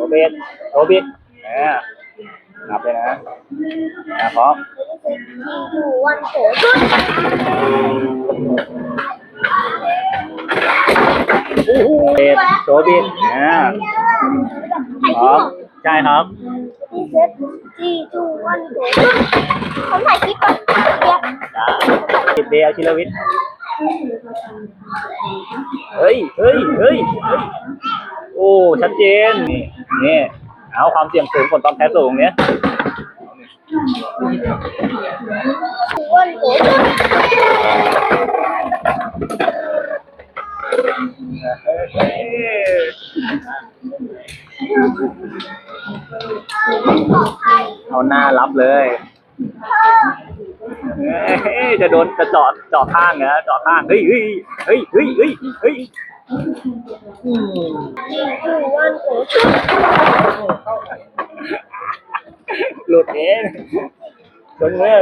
เบสโรบิดนับเลยนะพร้อมวันโขเบสโรบิดพร้อมใช่ครับที่เซตที่ทูวันโขผมถ่ายคลิปก่อนติดเบลชิลวิทย์เฮ้ยโอ้ชัดเจนนี่เอาความเสี่ยงสูงผลตอบแทนสูงเนี้ยวันโขเอาหน้ารับเลยจะโดนจะเจาะข้างนะเจาะข้างเฮ้ยวันโขหลุดเองจนเมื่อ